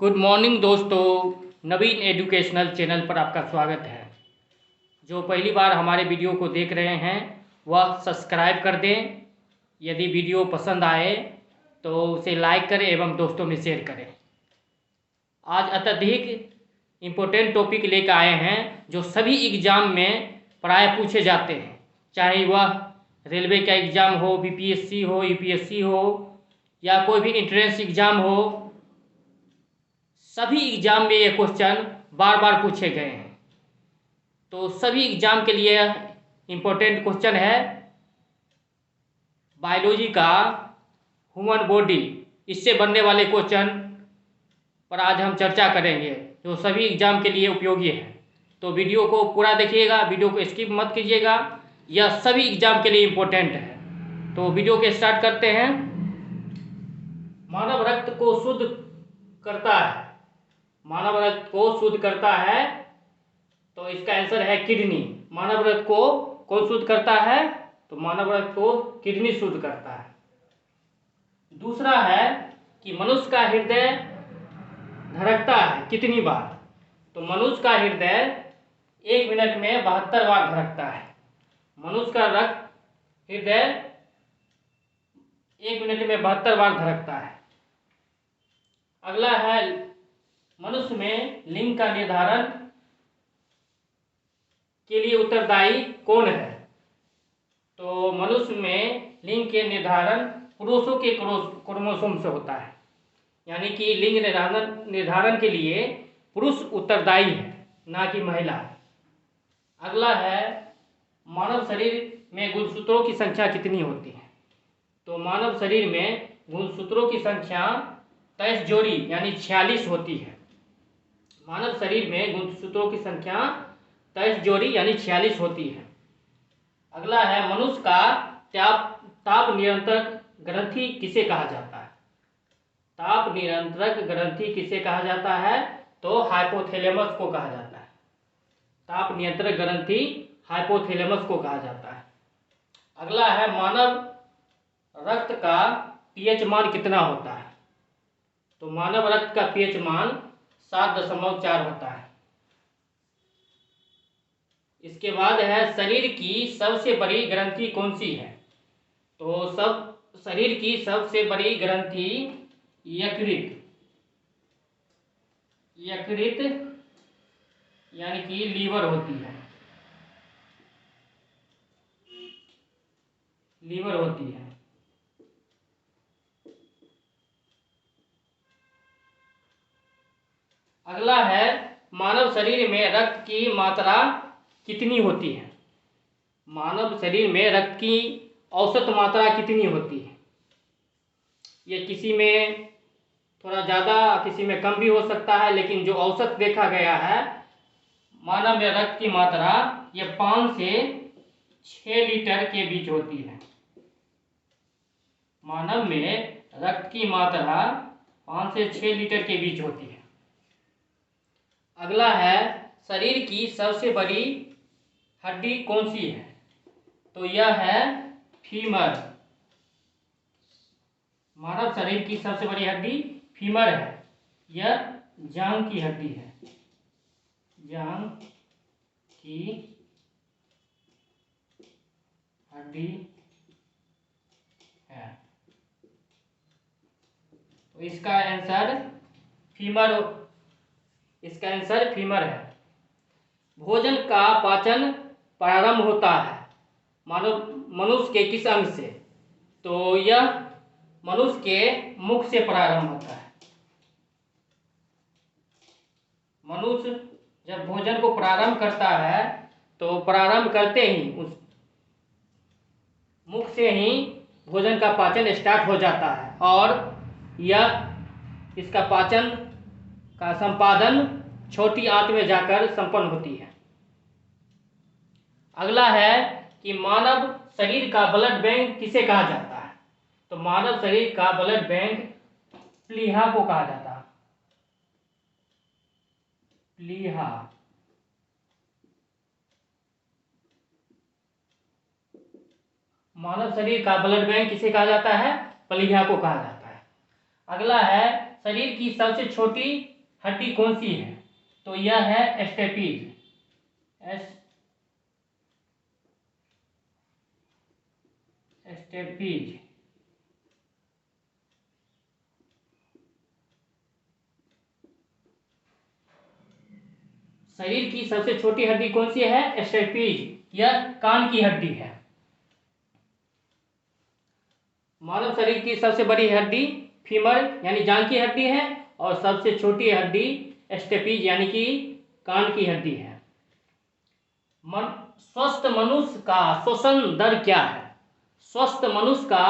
Good morning दोस्तों। नवीन educational channel पर आपका स्वागत है। जो पहली बार हमारे वीडियो को देख रहे हैं वह सब्सक्राइब कर दें। यदि वीडियो पसंद आए तो उसे लाइक करें एवं दोस्तों में शेयर करें। आज अत्यधिक इम्पोर्टेंट टॉपिक लेकर आए हैं जो सभी एग्ज़ाम में प्राय पूछे जाते हैं, चाहे वह रेलवे का एग्ज़ाम हो, बीपीएससी हो, यूपीएससी हो या कोई भी इंट्रेंस एग्ज़ाम हो। सभी एग्ज़ाम में ये क्वेश्चन बार बार पूछे गए हैं। तो सभी एग्ज़ाम के लिए इम्पोर्टेंट क्वेश्चन है बायोलॉजी का ह्यूमन बॉडी, इससे बनने वाले क्वेश्चन पर आज हम चर्चा करेंगे जो सभी एग्ज़ाम के लिए उपयोगी है। तो वीडियो को पूरा देखिएगा, वीडियो को स्किप मत कीजिएगा, यह सभी एग्ज़ाम के लिए इम्पोर्टेंट है। तो वीडियो के स्टार्ट करते हैं। मानव रक्त को शुद्ध करता है, मानव रक्त को शुद्ध करता है, तो इसका आंसर है किडनी। मानव रक्त को कौन शुद्ध करता है? तो मानव रक्त को किडनी शुद्ध करता है। दूसरा है कि मनुष्य का हृदय धड़कता है कितनी बार? तो मनुष्य का हृदय 1 मिनट में 72 बार धड़कता है। मनुष्य का हृदय 1 मिनट में 72 बार धड़कता है। अगला है मनुष्य में लिंग का निर्धारण के लिए उत्तरदायी कौन है? तो मनुष्य में लिंग के निर्धारण पुरुषों के क्रोमोसोम से होता है, यानी कि लिंग निर्धारण के लिए पुरुष उत्तरदायी है, ना कि महिला। अगला है मानव शरीर में गुणसूत्रों की संख्या कितनी होती है? तो मानव शरीर में गुणसूत्रों की संख्या 23 जोड़ी यानी 46 होती है। मानव शरीर में गुणसूत्रों की संख्या 23 जोड़ी यानी 46 होती है। अगला है मनुष्य का ताप नियंत्रक ग्रंथि किसे कहा जाता है? ताप नियंत्रक ग्रंथि किसे कहा जाता है? तो हाइपोथैलेमस को कहा जाता है। ताप नियंत्रक ग्रंथि हाइपोथैलेमस को कहा जाता है। अगला है मानव रक्त का पीएच मान कितना होता है? तो मानव रक्त का पीएच मान 7.4 होता है। इसके बाद है शरीर की सबसे बड़ी ग्रंथि कौन सी है? तो शरीर की सबसे बड़ी ग्रंथि यकृत यानी कि लीवर होती है। लीवर होती है। अगला है मानव शरीर में रक्त की मात्रा कितनी होती है? मानव शरीर में रक्त की औसत मात्रा कितनी होती है? ये किसी में थोड़ा ज़्यादा किसी में कम भी हो सकता है, लेकिन जो औसत देखा गया है मानव में रक्त की मात्रा ये 5 से 6 लीटर के बीच होती है। मानव में रक्त की मात्रा 5 से 6 लीटर के बीच होती है। अगला है शरीर की सबसे बड़ी हड्डी कौन सी है? तो यह है फीमर। मानव शरीर की सबसे बड़ी हड्डी फीमर है। यह जांघ की हड्डी है। जांघ की हड्डी है। तो इसका आंसर फीमर है। भोजन का पाचन प्रारंभ होता है मनुष्य के किस अंग से? तो यह मनुष्य के मुख से प्रारंभ होता है। मनुष्य जब भोजन को प्रारंभ करता है तो प्रारंभ करते ही उस मुख से ही भोजन का पाचन स्टार्ट हो जाता है और इसका पाचन का संपादन छोटी आंत में जाकर संपन्न होती है। अगला है कि मानव शरीर का ब्लड बैंक किसे कहा जाता है? तो मानव शरीर का ब्लड बैंक प्लीहा को कहा जाता है। प्लीहा। मानव शरीर का ब्लड बैंक किसे कहा जाता है? प्लीहा को कहा जाता है। अगला है शरीर की सबसे छोटी हड्डी कौन सी है? तो यह है स्टेपीज। स्टेपीज। शरीर की सबसे छोटी हड्डी कौन सी है? स्टेपीज। यह कान की हड्डी है। मानव शरीर की सबसे बड़ी हड्डी फीमर यानी जांघ की हड्डी है और सबसे छोटी हड्डी स्टेपीज यानी कि कान की हड्डी है। स्वस्थ मनुष्य का श्वसन दर क्या है? स्वस्थ मनुष्य का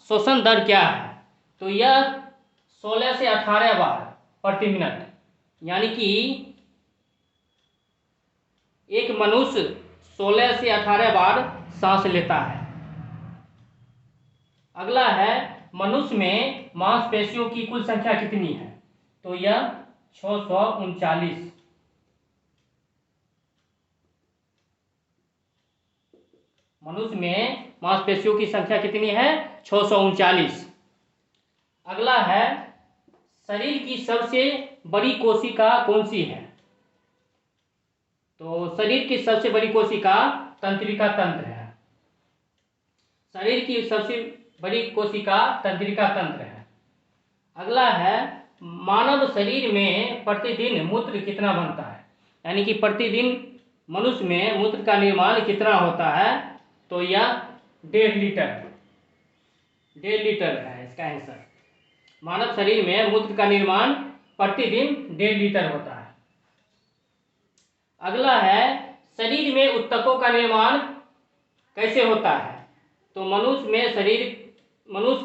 श्वसन दर क्या है? तो यह 16 से 18 बार प्रति मिनट, यानी कि एक मनुष्य 16 से 18 बार सांस लेता है। अगला है मनुष्य में मांसपेशियों की कुल संख्या कितनी है? तो यह 639। मनुष्य में मांसपेशियों की संख्या कितनी है? 639। अगला है शरीर की सबसे बड़ी कोशिका कौन सी है? तो शरीर की सबसे बड़ी कोशिका तंत्रिका तंत्र है। शरीर की सबसे बड़ी कोशिका तंत्रिका तंत्र है। अगला है मानव शरीर में प्रतिदिन मूत्र कितना बनता है? यानी कि प्रतिदिन मनुष्य में मूत्र का निर्माण कितना होता है? तो यह 1.5 लीटर। 1.5 लीटर है इसका आंसर। मानव शरीर में मूत्र का निर्माण प्रतिदिन 1.5 लीटर होता है। अगला है शरीर में ऊतकों का निर्माण कैसे होता है? तो मनुष्य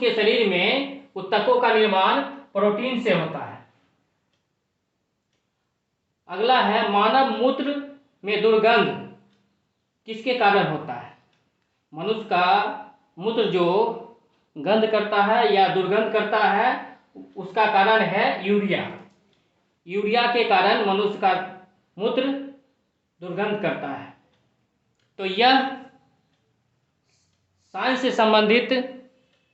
के शरीर में ऊतकों का निर्माण प्रोटीन से होता है। अगला है मानव मूत्र में दुर्गंध किसके कारण होता है? मनुष्य का मूत्र जो गंध करता है या दुर्गंध करता है उसका कारण है यूरिया। यूरिया के कारण मनुष्य का मूत्र दुर्गंध करता है। तो यह साइंस से संबंधित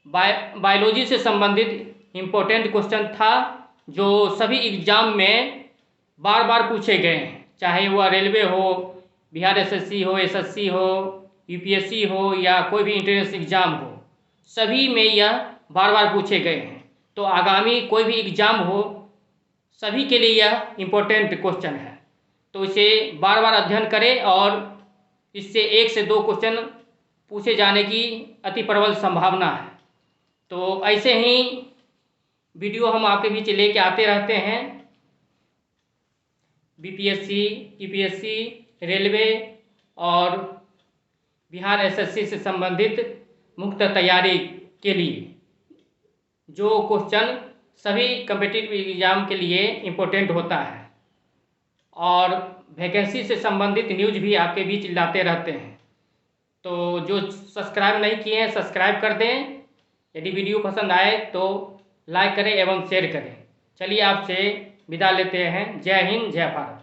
बायोलॉजी से संबंधित इम्पोर्टेंट क्वेश्चन था जो सभी एग्जाम में बार बार पूछे गए हैं, चाहे वह रेलवे हो, बिहार एसएससी हो, एसएससी हो, यूपीएससी हो या कोई भी इंट्रेंस एग्ज़ाम हो, सभी में यह बार बार पूछे गए हैं। तो आगामी कोई भी एग्ज़ाम हो सभी के लिए यह इम्पोर्टेंट क्वेश्चन है। तो इसे बार बार अध्ययन करें और इससे 1 से 2 क्वेश्चन पूछे जाने की अति प्रबल संभावना है। तो ऐसे ही वीडियो हम आपके बीच लेके आते रहते हैं। बीपीएससी, यूपीएससी, रेलवे और बिहार एसएससी से संबंधित मुक्त तैयारी के लिए जो क्वेश्चन सभी कम्पिटिटिव एग्ज़ाम के लिए इम्पोर्टेंट होता है और वैकेंसी से संबंधित न्यूज भी आपके बीच लाते रहते हैं। तो जो सब्सक्राइब नहीं किए हैं सब्सक्राइब कर दें। यदि वीडियो पसंद आए तो लाइक करें एवं शेयर करें। चलिए आपसे विदा लेते हैं। जय हिंद, जय भारत।